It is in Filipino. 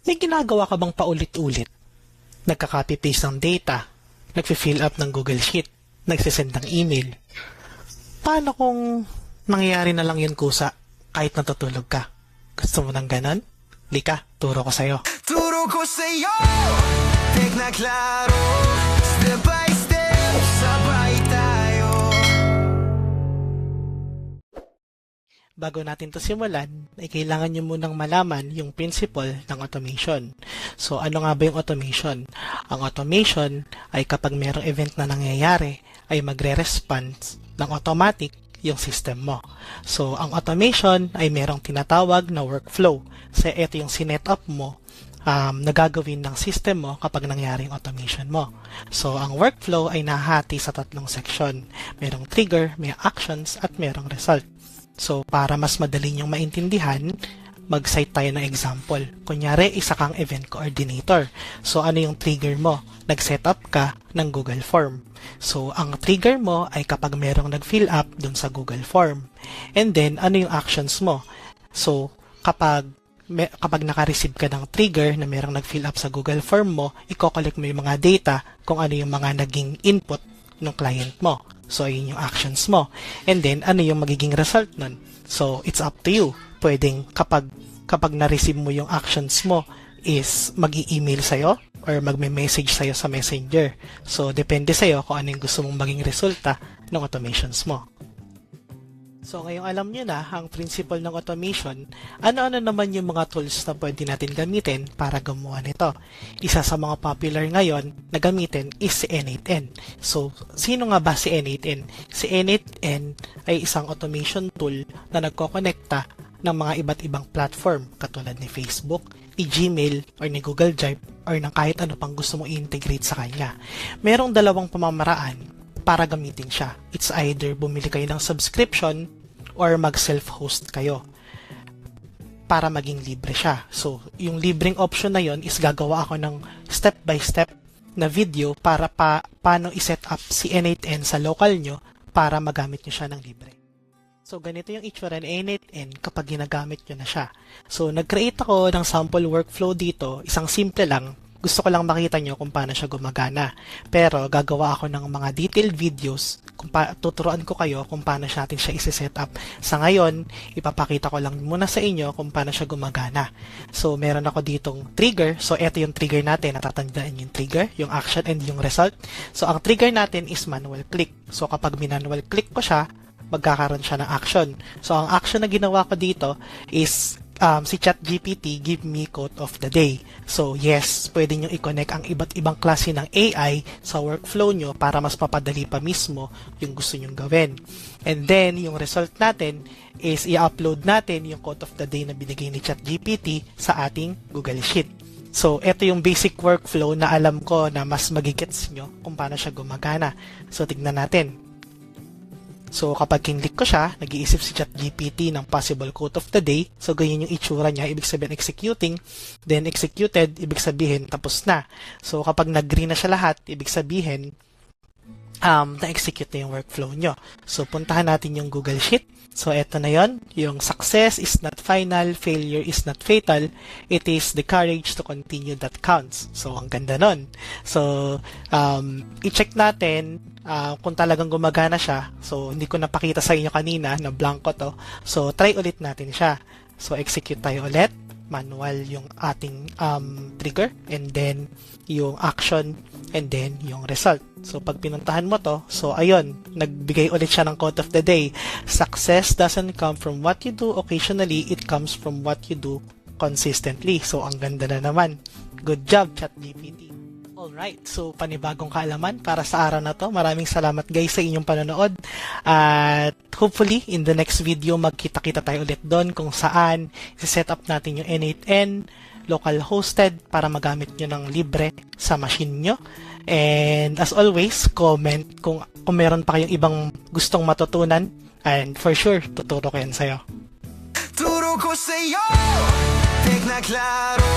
May ginagawa ka bang paulit-ulit? Nagka-copy-paste ng data, nagfi-fill up ng Google Sheet, nagsisend ng email. Paano kung nangyayari na lang yun kusa kahit natutulog ka? Gusto mo ng ganon? Lika, turo ko sa'yo. Turo ko sa'yo, tek na klaro, step by step, sabay tayo. Bago natin to simulan, ay kailangan nyo munang malaman yung principle ng automation. So, ano nga ba yung automation? Ang automation ay kapag merong event na nangyayari, ay magre-response ng automatic yung system mo. So, ang automation ay merong tinatawag na workflow. So, ito yung sinet-up mo na gagawin ng system mo kapag nangyari yung automation mo. So, ang workflow ay nahati sa tatlong section. Merong trigger, may actions, at merong result. So, para mas madali niyong maintindihan, mag-cite tayo ng example. Kunyari, isa kang event coordinator. So, ano yung trigger mo? Nag-setup ka ng Google Form. So, ang trigger mo ay kapag merong nag-fill up dun sa Google Form. And then, ano yung actions mo? So, kapag naka-receive ka ng trigger na merong nag-fill up sa Google Form mo, i-collect mo yung mga data kung ano yung mga naging input ng client mo. So, yun yung actions mo. And then, ano yung magiging result nun? So, it's up to you. Pwedeng kapag na-receive mo yung actions mo is mag-i-email sa'yo or magme-message sa'yo sa messenger. So, depende sa'yo kung ano yung gusto mong maging resulta ng automations mo. So, ngayong alam nyo na ang principle ng automation, ano-ano naman yung mga tools na pwede natin gamitin para gumawa nito. Isa sa mga popular ngayon na gamitin is si N8N. So, sino nga ba si N8N? Si N8N ay isang automation tool na nagkokonekta ng mga iba't ibang platform katulad ni Facebook, ni Gmail, or ni Google Drive, or ng kahit ano pang gusto mong i-integrate sa kanya. Merong dalawang pamamaraan para gamitin siya. It's either bumili kayo ng subscription or mag-self-host kayo para maging libre siya. So, yung libreng option na yon is gagawa ako ng step-by-step na video para paano i-set up si N8N sa local nyo para magamit nyo siya ng libre. So, ganito yung itsura ng N8N kapag ginagamit nyo na siya. So, nag-create ako ng sample workflow dito. Isang simple lang. Gusto ko lang makita nyo kung paano siya gumagana. Pero, gagawa ako ng mga detailed videos. Tuturuan ko kayo kung paano natin siya isi-set up. Sa ngayon, ipapakita ko lang muna sa inyo kung paano siya gumagana. So, meron ako ditong trigger. So, eto yung trigger natin. Natatandaan yung trigger, yung action, and yung result. So, ang trigger natin is manual click. So, kapag manual click ko siya, magkakaroon siya ng action. So, ang action na ginawa ko dito is si ChatGPT give me quote of the day. So, yes, pwede nyo i-connect ang iba't ibang klase ng AI sa workflow nyo para mas papadali pa mismo yung gusto nyong gawin. And then, yung result natin is i-upload natin yung quote of the day na binigay ni ChatGPT sa ating Google Sheet. So, ito yung basic workflow na alam ko na mas magigets nyo kung paano siya gumagana. So, tignan natin. So, kapag kinlik ko siya, nag-iisip si ChatGPT ng possible quote of the day. So, ganyan yung itsura niya. Ibig sabihin, executing. Then, executed, ibig sabihin, tapos na. So, kapag nag-green na siya lahat, ibig sabihin, na-execute na yung workflow nyo. So, puntahan natin yung Google Sheet. So, eto na yon. Yung success is not final, failure is not fatal. It is the courage to continue that counts. So, ang ganda nun. So, i-check natin kung talagang gumagana siya. So, hindi ko napakita sa inyo kanina na blanco to. So, try ulit natin siya. So, execute tayo ulit. Manual yung ating trigger, and then yung action, and then yung result. So, pag pinuntahan mo to, so, ayun, nagbigay ulit siya ng quote of the day. Success doesn't come from what you do occasionally, it comes from what you do consistently. So, ang ganda na naman. Good job, ChatGPT. Alright, so panibagong kaalaman para sa araw na to. Maraming salamat guys sa inyong panonood. At hopefully, in the next video, magkita-kita tayo ulit doon kung saan i-set up natin yung N8N local hosted para magamit nyo ng libre sa machine nyo. And as always, comment kung meron pa kayong ibang gustong matutunan. And for sure, tuturo ko yan sa'yo. Turo ko sa'yo, tek na klaro.